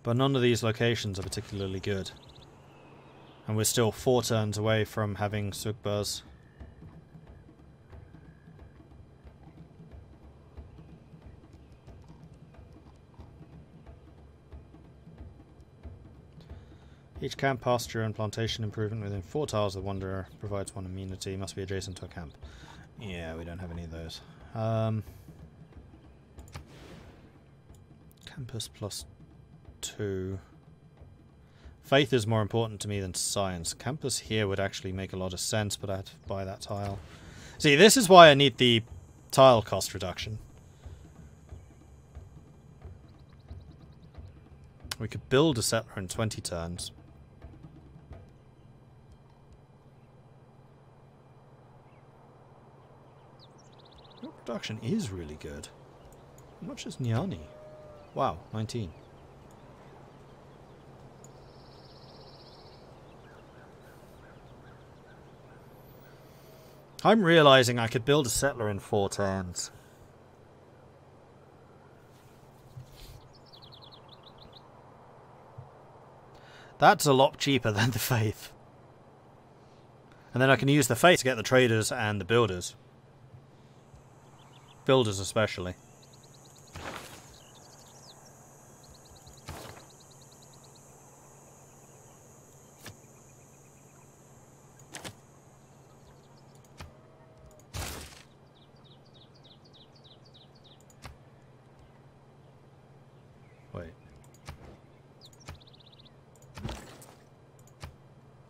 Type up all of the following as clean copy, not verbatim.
But none of these locations are particularly good. And we're still 4 turns away from having Sugbars. Each camp, pasture and plantation improvement within 4 tiles of the Wanderer provides 1 immunity. Must be adjacent to a camp. Yeah, we don't have any of those. Campus plus 2. Faith is more important to me than science. Campus here would actually make a lot of sense, but I had to buy that tile. See, this is why I need the tile cost reduction. We could build a settler in 20 turns. Your production is really good. How much is Nyani? Wow, 19. I'm realizing I could build a settler in 4 turns. That's a lot cheaper than the Faith. And then I can use the Faith to get the traders and the builders. Builders especially. Wait.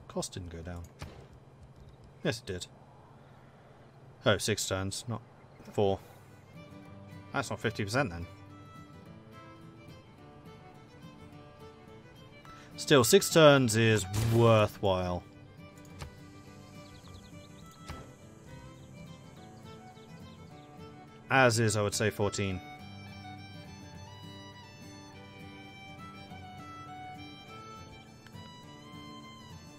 Cost didn't go down. Yes, it did. Oh, 6 turns, not 4. That's not 50% then. Still, 6 turns is worthwhile. As is, I would say, 14.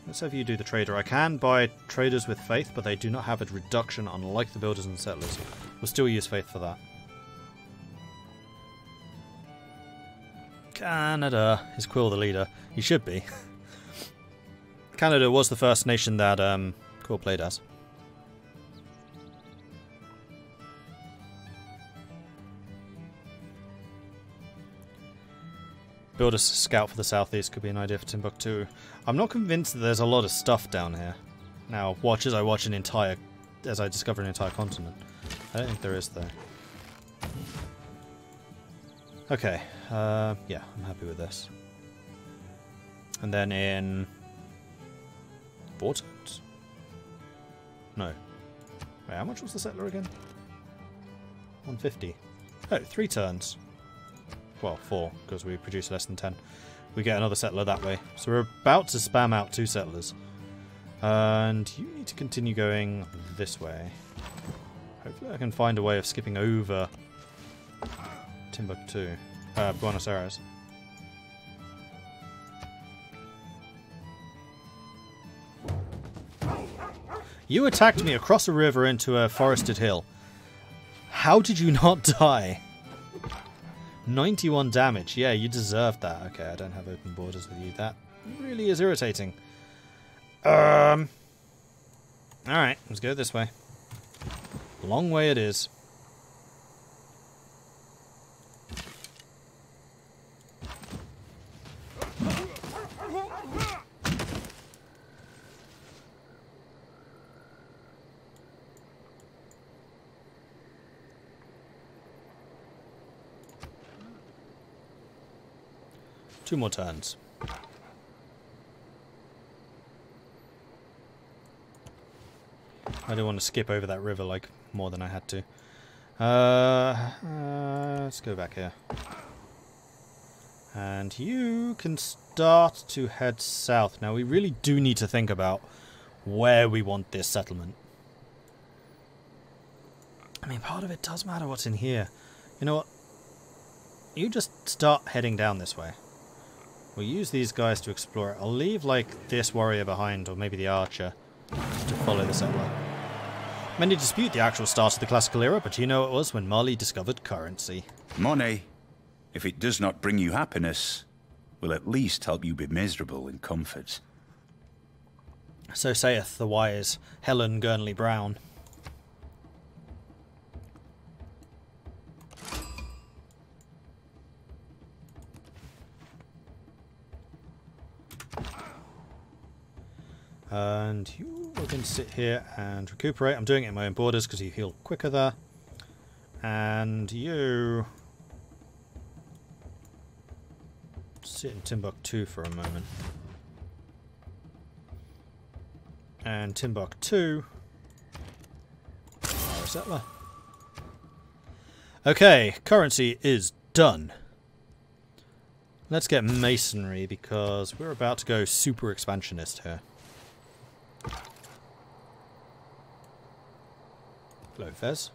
Let's have you do the trader. I can buy traders with faith, but they do not have a reduction unlike the builders and settlers. We'll still use faith for that. Canada. Is Quill the leader? He should be. Canada was the first nation that Quill played as. Build a scout for the southeast could be an idea for Timbuktu. I'm not convinced that there's a lot of stuff down here. Now, watch as I watch as I discover an entire continent. I don't think there is, though. Okay, yeah, I'm happy with this. And then in 4 turns? No. Wait, how much was the settler again? 150. Oh, 3 turns. Well, 4, because we produce less than 10. We get another settler that way. So we're about to spam out 2 settlers. And you need to continue going this way. Hopefully I can find a way of skipping over Timbuktu. Buenos Aires. You attacked me across a river into a forested hill. How did you not die? 91 damage. Yeah, you deserved that. Okay, I don't have open borders with you. That really is irritating. Alright, let's go this way. Long way it is. Two more turns. I didn't want to skip over that river like more than I had to. Let's go back here. And you can start to head south. Now we really do need to think about where we want this settlement. I mean, part of it does matter what's in here. You know what? You just start heading down this way. We'll use these guys to explore it. I'll leave, like, this warrior behind, or maybe the archer, to follow the settler. Many dispute the actual start of the classical era, but you know it was when Mali discovered currency. Money, if it does not bring you happiness, will at least help you be miserable in comfort. So saith the wise Helen Gurnley Brown. And you are going to sit here and recuperate. I'm doing it in my own borders because you heal quicker there. And you sit in Timbuktu for a moment. And Timbuktu, our settler. Okay, currency is done. Let's get masonry because we're about to go super expansionist here. Hello, Fez.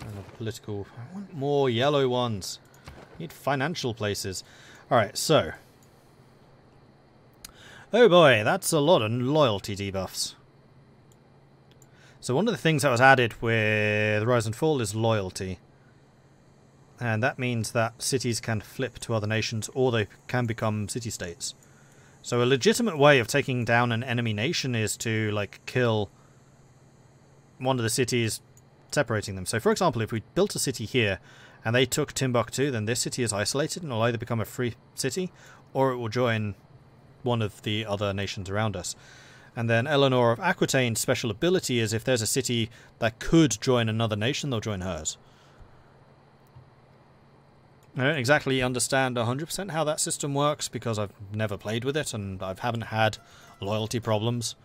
And a political. I want more yellow ones. Need financial places. Alright, so. Oh boy, that's a lot of loyalty debuffs. So one of the things that was added with Rise and Fall is loyalty. And that means that cities can flip to other nations or they can become city-states. So a legitimate way of taking down an enemy nation is to, like, kill one of the cities, separating them. So, for example, if we built a city here and they took Timbuktu, then this city is isolated and will either become a free city or it will join one of the other nations around us. And then Eleanor of Aquitaine's special ability is if there's a city that could join another nation, they'll join hers. I don't exactly understand 100% how that system works because I've never played with it and I haven't had loyalty problems.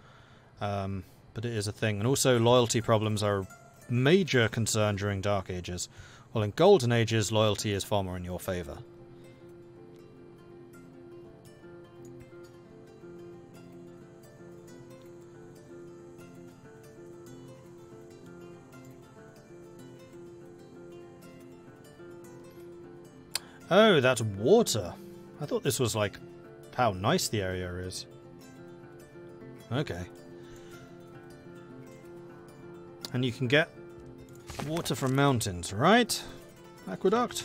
But it is a thing. And also loyalty problems are a major concern during Dark Ages. Well, in Golden Ages, loyalty is far more in your favour. Oh, that's water. I thought this was like how nice the area is. Okay. And you can get water from mountains, right? Aqueduct?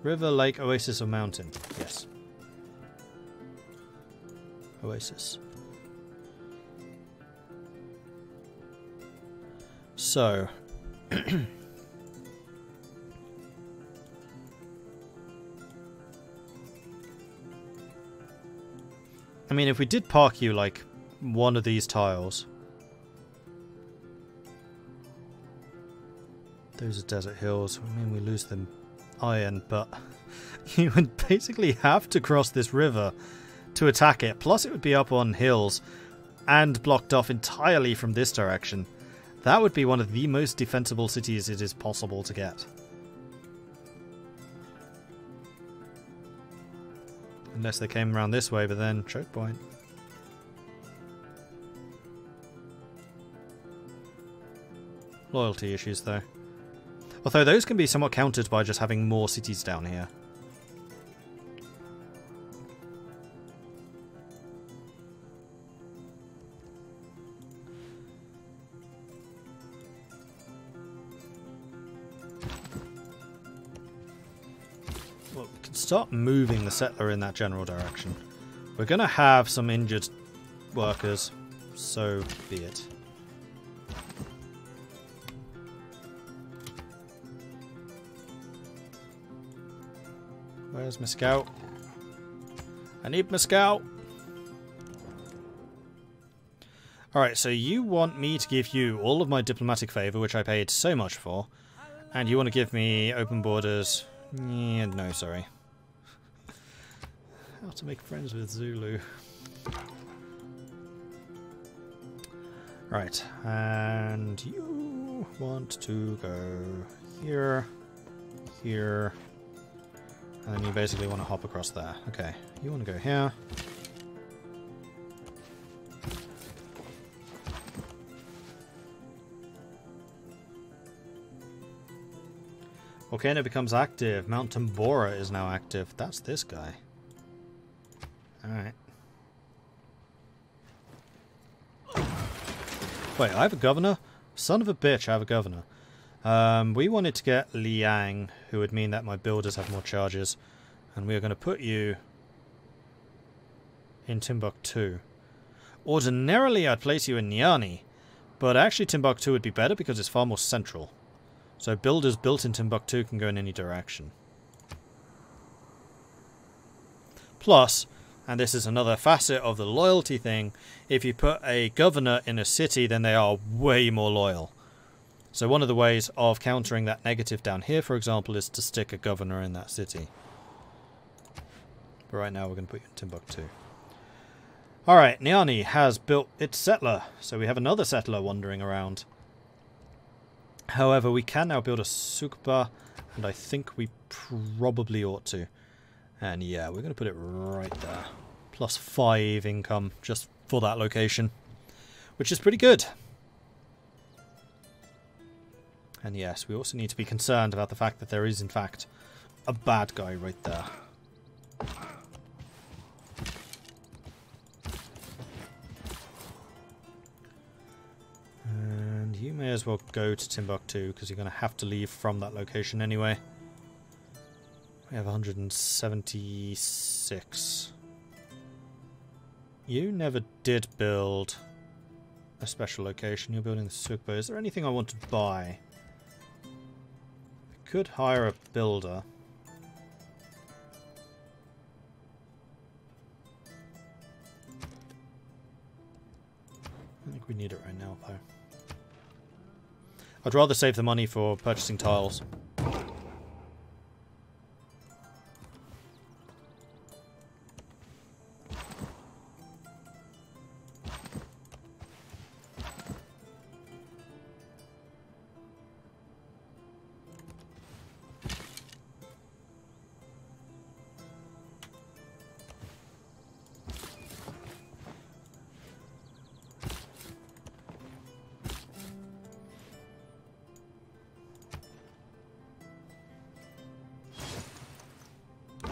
River, lake, oasis, or mountain? Yes. Oasis. So... I mean, if we did park you, like, one of these tiles... Those are desert hills. I mean, we lose them iron, but... you would basically have to cross this river to attack it. Plus, it would be up on hills and blocked off entirely from this direction. That would be one of the most defensible cities it is possible to get. Unless they came around this way, but then choke point. Loyalty issues, though. Although those can be somewhat countered by just having more cities down here. Well, we can start moving the settler in that general direction. We're going to have some injured workers, so be it. Where's my scout? I need my scout! Alright, so you want me to give you all of my diplomatic favour, which I paid so much for, and you want to give me open borders. Yeah, no, sorry. How to make friends with Zulu. Right, and you want to go here, here, and then you basically want to hop across there. Okay, you want to go here. Volcano becomes active. Mount Tambora is now active. That's this guy. Alright. Wait, I have a governor? Son of a bitch, I have a governor. We wanted to get Liang, who would mean that my builders have more charges. And we are going to put you in Timbuktu. Ordinarily, I'd place you in Niani, but actually Timbuktu would be better because it's far more central. So builders built in Timbuktu can go in any direction. Plus, and this is another facet of the loyalty thing, if you put a governor in a city, then they are way more loyal. So one of the ways of countering that negative down here, for example, is to stick a governor in that city. But right now we're going to put you in Timbuktu. Alright, Niani has built its settler, so we have another settler wandering around. However, we can now build a Sukba, and I think we probably ought to. And yeah, we're going to put it right there. Plus 5 income just for that location. Which is pretty good. And yes, we also need to be concerned about the fact that there is in fact a bad guy right there. And you may as well go to Timbuktu because you're going to have to leave from that location anyway. We have 176. You never did build a special location. You're building the Sukba. Is there anything I want to buy? I could hire a builder. I think we need it right now, though. I'd rather save the money for purchasing tiles.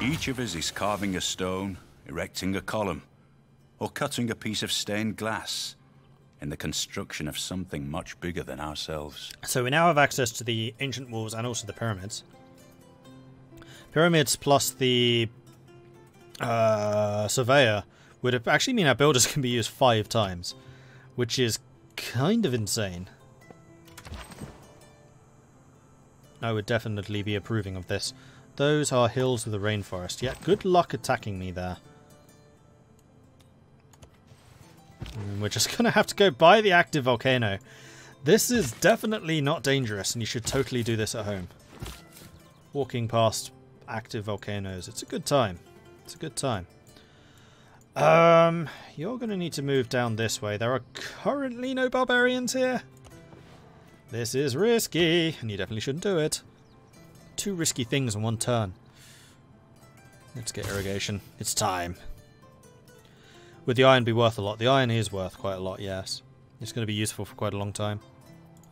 Each of us is carving a stone, erecting a column, or cutting a piece of stained glass in the construction of something much bigger than ourselves. So we now have access to the ancient walls and also the pyramids. Pyramids plus the surveyor would actually mean our builders can be used 5 times, which is kind of insane. I would definitely be approving of this. Those are hills with a rainforest. Yeah, good luck attacking me there. And we're just going to have to go by the active volcano. This is definitely not dangerous, and you should totally do this at home. Walking past active volcanoes. It's a good time. It's a good time. You're going to need to move down this way. There are currently no barbarians here. This is risky, and you definitely shouldn't do it. 2 risky things in 1 turn. Let's get irrigation. It's time. Would the iron be worth a lot? The iron is worth quite a lot, yes. It's going to be useful for quite a long time.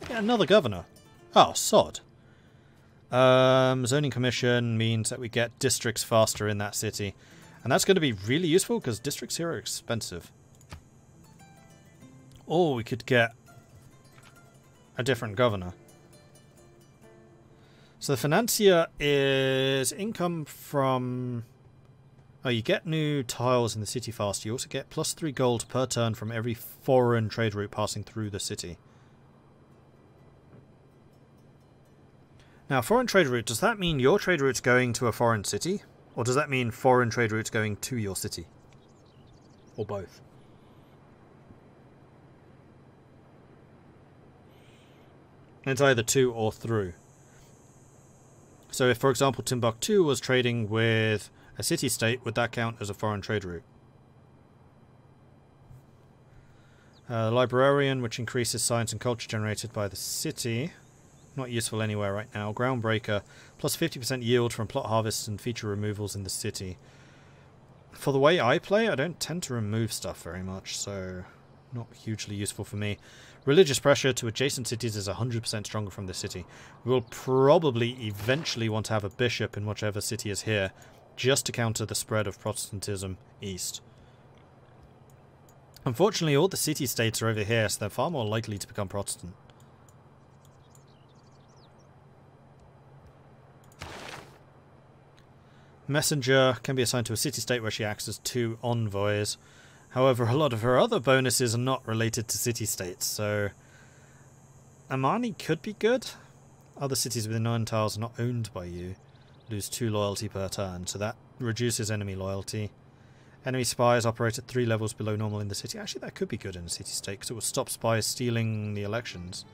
Yeah, another governor. Oh, sod. Zoning commission means that we get districts faster in that city. And that's going to be really useful because districts here are expensive. Or we could get a different governor. So the financier is income from... Oh, you get new tiles in the city fast. You also get plus 3 gold per turn from every foreign trade route passing through the city. Now, foreign trade route, does that mean your trade route's going to a foreign city? Or does that mean foreign trade route's going to your city? Or both? It's either to or through. So if, for example, Timbuktu was trading with a city-state, would that count as a foreign trade route? Librarian, which increases science and culture generated by the city. Not useful anywhere right now. Groundbreaker, plus 50% yield from plot harvests and feature removals in the city. For the way I play, I don't tend to remove stuff very much, so not hugely useful for me. Religious pressure to adjacent cities is 100% stronger from the city. We will probably eventually want to have a bishop in whichever city is here, just to counter the spread of Protestantism east. Unfortunately, all the city-states are over here, so they're far more likely to become Protestant. Messenger can be assigned to a city-state where she acts as 2 envoys. However, a lot of her other bonuses are not related to city-states, so Amani could be good. Other cities within 9 tiles are not owned by you. Lose 2 loyalty per turn, so that reduces enemy loyalty. Enemy spies operate at 3 levels below normal in the city. Actually, that could be good in a city-state, because it will stop spies stealing the elections.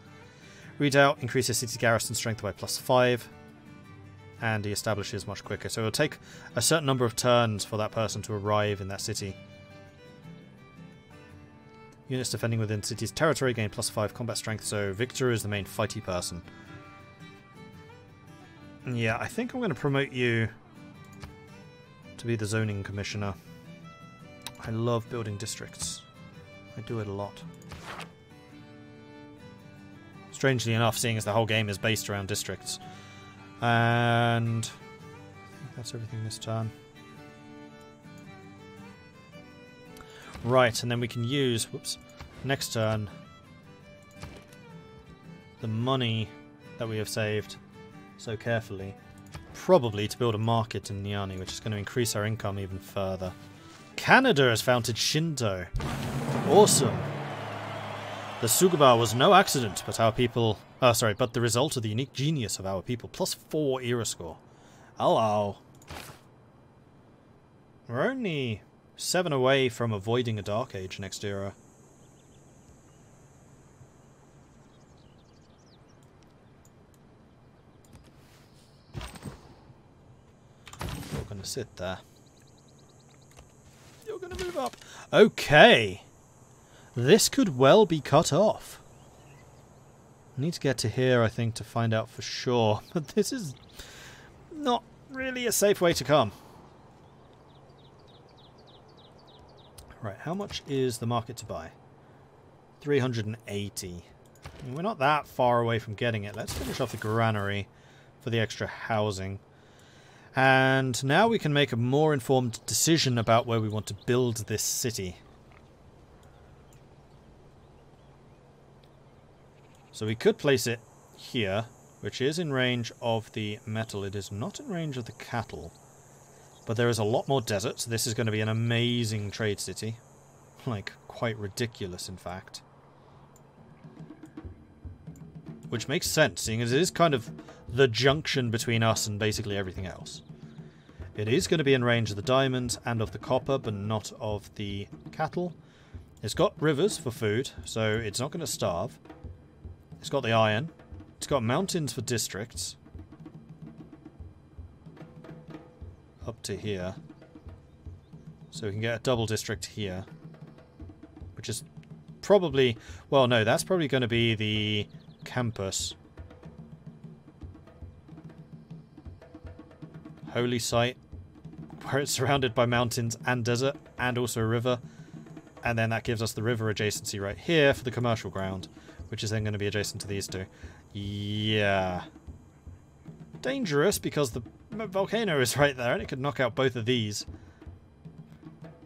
Redoubt increases city garrison strength by +5. And he establishes much quicker. So it'll take a certain number of turns for that person to arrive in that city. Units defending within the city's territory gain +5 combat strength, so Victor is the main fighty person. Yeah, I think I'm going to promote you to be the zoning commissioner. I love building districts. I do it a lot. Strangely enough, seeing as the whole game is based around districts. And I think that's everything this turn. Right, and then we can use, whoops, next turn, the money that we have saved so carefully, probably to build a market in Niani, which is going to increase our income even further. Canada has founded Shinto. Awesome. The Sugaba was no accident, but our people... but the result of the unique genius of our people. +4 era score. Hello. We're only 7 away from avoiding a Dark Age next era. You're going to sit there. You're going to move up. Okay. This could well be cut off. I need to get to here, I think, to find out for sure. But this is not really a safe way to come. Right, how much is the market to buy? 380. I mean, we're not that far away from getting it. Let's finish off the granary for the extra housing. And now we can make a more informed decision about where we want to build this city. So we could place it here, which is in range of the metal. It is not in range of the cattle. But there is a lot more desert, so this is going to be an amazing trade city. Like, quite ridiculous, in fact. Which makes sense, seeing as it is kind of the junction between us and basically everything else. It is going to be in range of the diamonds and of the copper, but not of the cattle. It's got rivers for food, so it's not going to starve. It's got the iron. It's got mountains for districts. Up to here. So we can get a double district here. Which is probably... Well, no, that's probably going to be the campus. Holy site. Where it's surrounded by mountains and desert. And also a river. And then that gives us the river adjacency right here for the commercial ground. Which is then going to be adjacent to these two. Yeah. Dangerous because the volcano is right there and it could knock out both of these.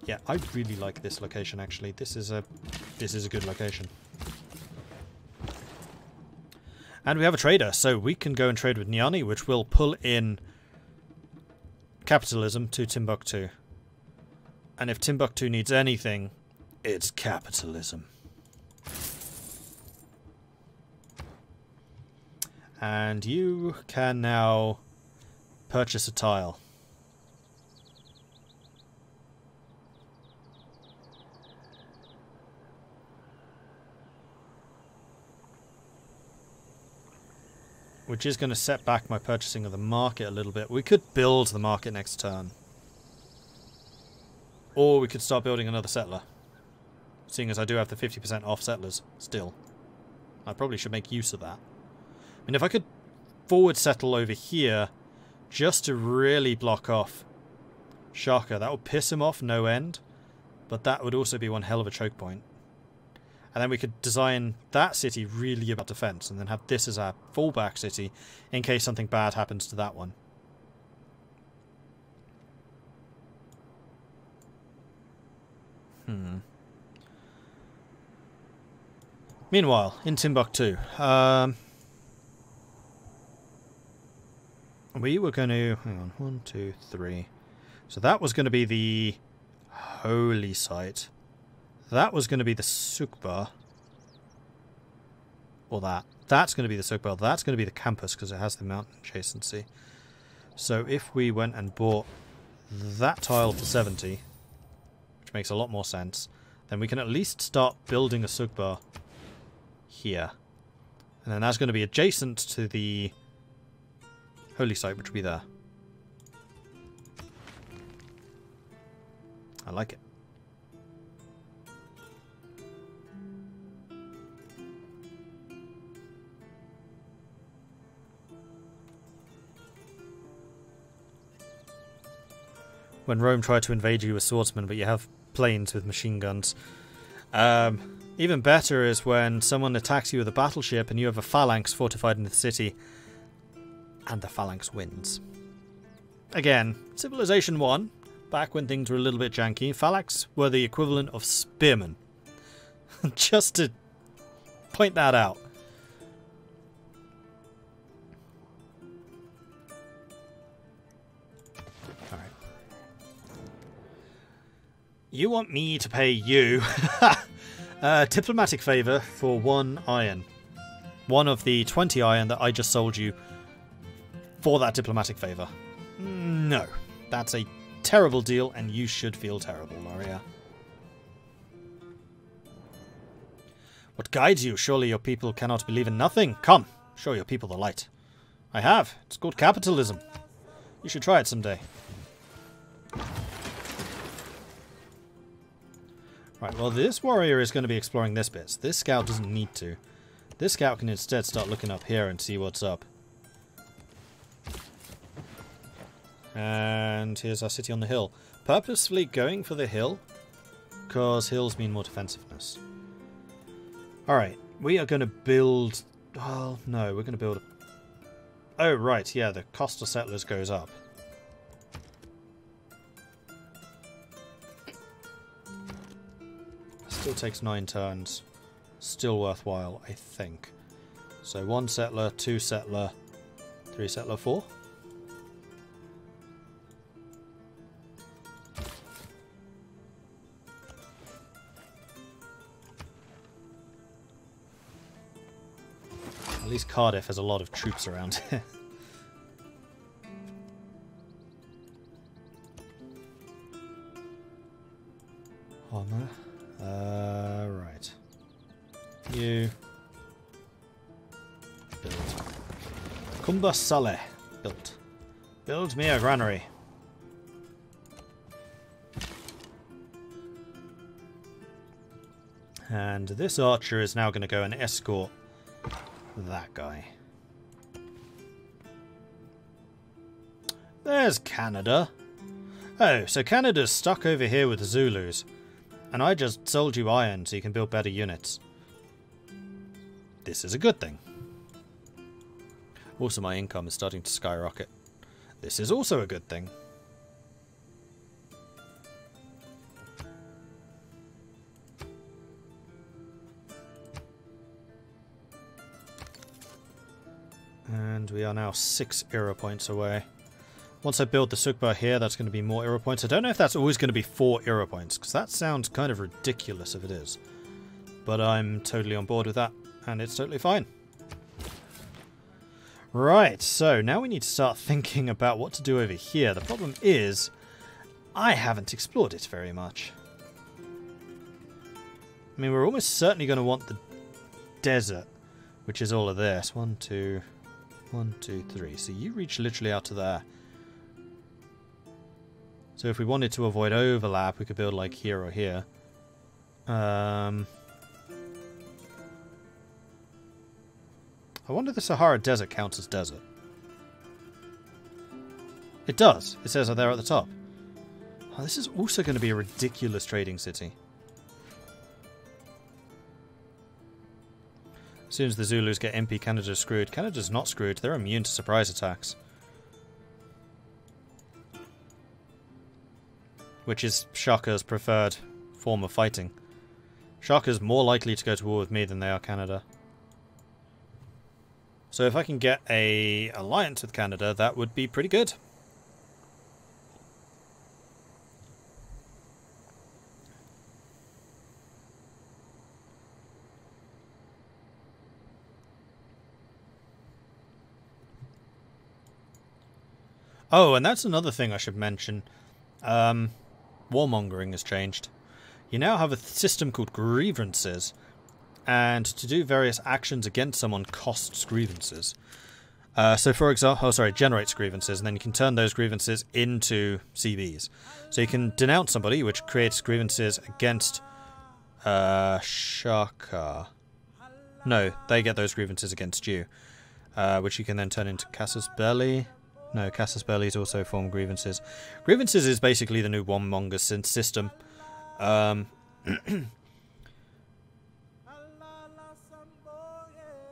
Yeah, I really like this location actually. This is a good location. And we have a trader, so we can go and trade with Niani, which will pull in capitalism to Timbuktu. And if Timbuktu needs anything, it's capitalism. And you can now purchase a tile. Which is going to set back my purchasing of the market a little bit. We could build the market next turn. Or we could start building another settler. Seeing as I do have the 50% off settlers still. I probably should make use of that. I mean, if I could forward settle over here just to really block off Shaka, that would piss him off no end. But that would also be one hell of a choke point. And then we could design that city really about defense and then have this as our fallback city in case something bad happens to that one. Meanwhile, in Timbuktu, we were going to... Hang on, 1, 2, 3. So that was going to be the holy site. That was going to be the Sukba. Or that. That's going to be the Sukba. That's going to be the campus because it has the mountain adjacency. So if we went and bought that tile for 70, which makes a lot more sense, then we can at least start building a Sukba here. And then that's going to be adjacent to the holy site, which will be there. I like it. When Rome tried to invade you with swordsmen, but you have planes with machine guns. Even better is when someone attacks you with a battleship and you have a phalanx fortified in the city, and the phalanx wins. Again, Civilization 1, back when things were a little bit janky, phalanx were the equivalent of spearmen. Just to point that out. Alright. You want me to pay you diplomatic favour for 1 iron. One of the 20 iron that I just sold you for that diplomatic favour. No. That's a terrible deal, and you should feel terrible, Loria. What guides you? Surely your people cannot believe in nothing. Come, show your people the light. I have. It's called capitalism. You should try it someday. Right, well, this warrior is going to be exploring this bit. So this scout doesn't need to. This scout can instead start looking up here and see what's up. And here's our city on the hill. Purposefully going for the hill, because hills mean more defensiveness. Alright, we are going to build... Well, no, we're going to build... Oh, right, yeah, the cost of settlers goes up. Still takes 9 turns. Still worthwhile, I think. So 1 settler, 2 settler, 3 settler, 4. At least Cardiff has a lot of troops around here. Armor. Right. You. Build. Cumba Saleh. Built. Build me a granary. And this archer is now going to go and escort that guy. There's Canada. Oh, so Canada's stuck over here with the Zulus. And I just sold you iron so you can build better units. This is a good thing. Also, my income is starting to skyrocket. This is also a good thing. And we are now 6 era points away. Once I build the Sukba here, that's going to be more era points. I don't know if that's always going to be 4 era points, because that sounds kind of ridiculous if it is. But I'm totally on board with that, and it's totally fine. Right, so now we need to start thinking about what to do over here. The problem is, I haven't explored it very much. I mean, we're almost certainly going to want the desert, which is all of this. 1, 2, 1, 2, 3. So you reach literally out to there. So if we wanted to avoid overlap, we could build like here or here. I wonder if the Sahara Desert counts as desert. It does. It says there at the top. Oh, this is also going to be a ridiculous trading city. As soon as the Zulus get MP, Canada's screwed. Canada's not screwed. They're immune to surprise attacks. Which is Shaka's preferred form of fighting. Shaka's more likely to go to war with me than they are Canada. So if I can get an alliance with Canada, that would be pretty good. Oh, and that's another thing I should mention. Warmongering has changed. You now have a system called grievances, and to do various actions against someone costs grievances. So for example, generates grievances, and then you can turn those grievances into CBs. So you can denounce somebody, which creates grievances against Shaka. No, they get those grievances against you, which you can then turn into Casus Belli. No, Casus Belli's also form grievances. Grievances is basically the new Warmonger system.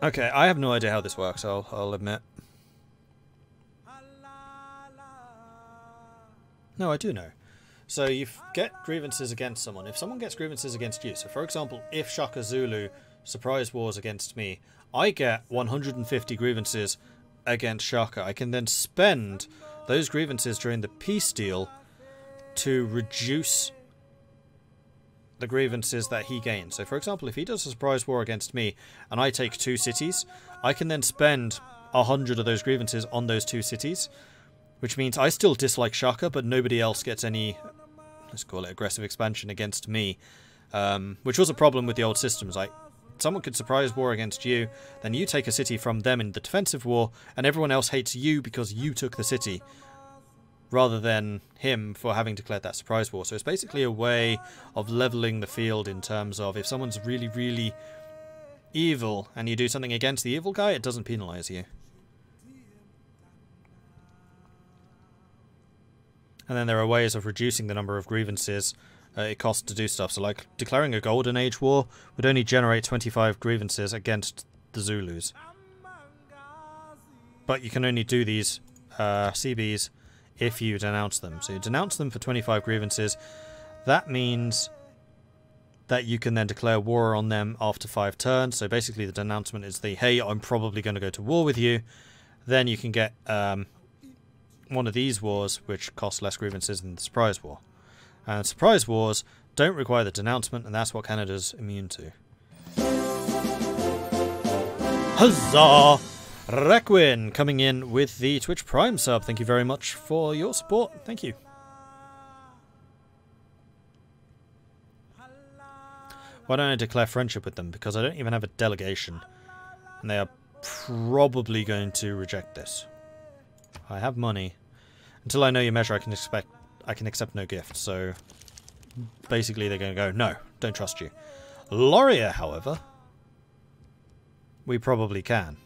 Okay, I have no idea how this works, I'll admit. No, I do know. So you get grievances against someone. If someone gets grievances against you, so for example, if Shaka Zulu surprise wars against me, I get 150 grievances against Shaka. I can then spend those grievances during the peace deal to reduce the grievances that he gains. So for example, if he does a surprise war against me and I take 2 cities, I can then spend 100 of those grievances on those 2 cities, which means I still dislike Shaka, but nobody else gets any, let's call it aggressive expansion against me, which was a problem with the old systems. Like, someone could surprise war against you, then you take a city from them in the defensive war, and everyone else hates you because you took the city, rather than him for having declared that surprise war. So it's basically a way of leveling the field in terms of if someone's really, really evil and you do something against the evil guy, it doesn't penalize you. And then there are ways of reducing the number of grievances it costs to do stuff. So like declaring a Golden Age war would only generate 25 grievances against the Zulus. But you can only do these CBs if you denounce them. So you denounce them for 25 grievances. That means that you can then declare war on them after 5 turns. So basically the denouncement is the, hey, I'm probably going to go to war with you. Then you can get one of these wars, which costs less grievances than the surprise war. And surprise wars don't require the denouncement, and that's what Canada's immune to. Huzzah! Requin coming in with the Twitch Prime sub. Thank you very much for your support. Thank you. Why don't I declare friendship with them? Because I don't even have a delegation. And they are probably going to reject this. I have money. Until I know your measure, I can accept no gift. So basically they're going to go, no, don't trust you. Laurier, however, we probably can.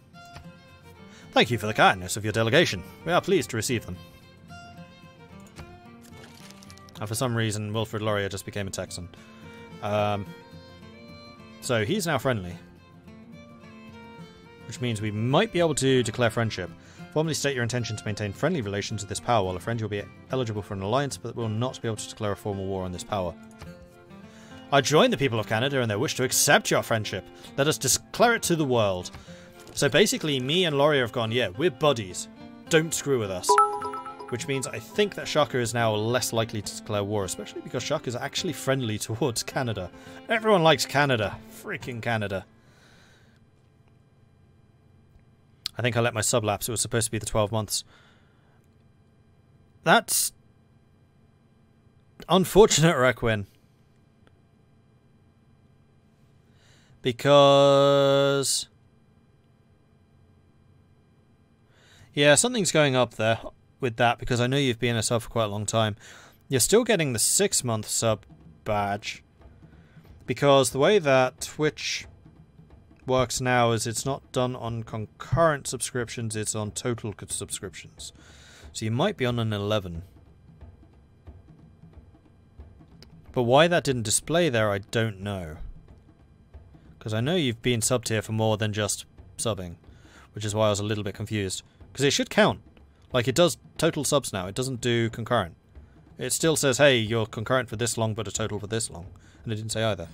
Thank you for the kindness of your delegation. We are pleased to receive them. And for some reason, Wilfred Laurier just became a Texan. So he's now friendly. Which means we might be able to declare friendship. Formally state your intention to maintain friendly relations with this power. While a friend, you'll be eligible for an alliance, but will not be able to declare a formal war on this power. I join the people of Canada in their wish to accept your friendship. Let us declare it to the world. So basically, me and Laurier have gone, yeah, we're buddies. Don't screw with us. Which means I think that Shaka is now less likely to declare war, especially because Shaka is actually friendly towards Canada. Everyone likes Canada. Freaking Canada. I think I let my sub lapse. It was supposed to be the 12 months. That's unfortunate, Requin. Because... yeah, something's going up there with that, because I know you've been a sub for quite a long time. You're still getting the 6-month sub badge, because the way that Twitch works now is it's not done on concurrent subscriptions, it's on total subscriptions. So you might be on an 11. But why that didn't display there, I don't know. Because I know you've been subbed here for more than just subbing, which is why I was a little bit confused. Because it should count. Like, it does total subs now, it doesn't do concurrent. It still says, hey, you're concurrent for this long, but a total for this long. And it didn't say either.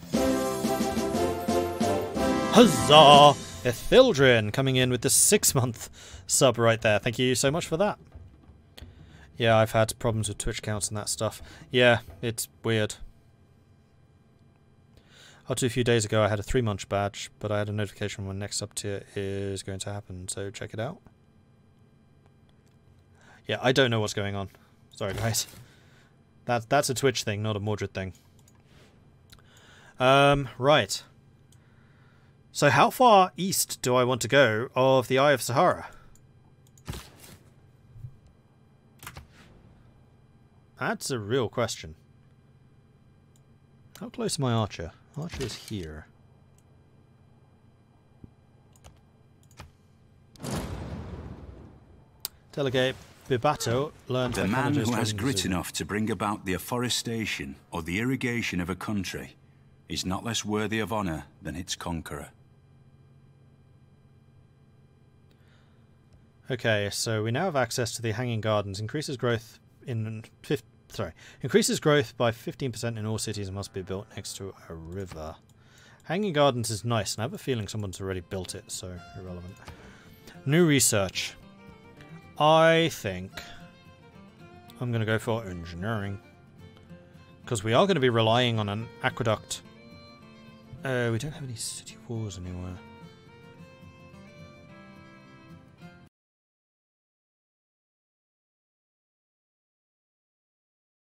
Huzzah! Ethildrin coming in with the 6-month sub right there. Thank you so much for that. Yeah, I've had problems with Twitch counts and that stuff. Yeah, it's weird. Up to a few days ago I had a 3-month badge, but I had a notification when next sub tier is going to happen, so check it out. Yeah, I don't know what's going on. Sorry, guys. That's a Twitch thing, not a Mordred thing. Right. So how far east do I want to go of the Eye of Sahara? That's a real question. How close is my archer? Archer is here. Delegate Bibato learned... The man who has grit enough to bring about the afforestation or the irrigation of a country is not less worthy of honour than its conqueror. Okay, so we now have access to the Hanging Gardens. Increases growth increases growth by 15% in all cities and must be built next to a river. Hanging Gardens is nice, and I have a feeling someone's already built it, so irrelevant. New research. I think I'm going to go for engineering, because we are going to be relying on an aqueduct. We don't have any city walls anywhere.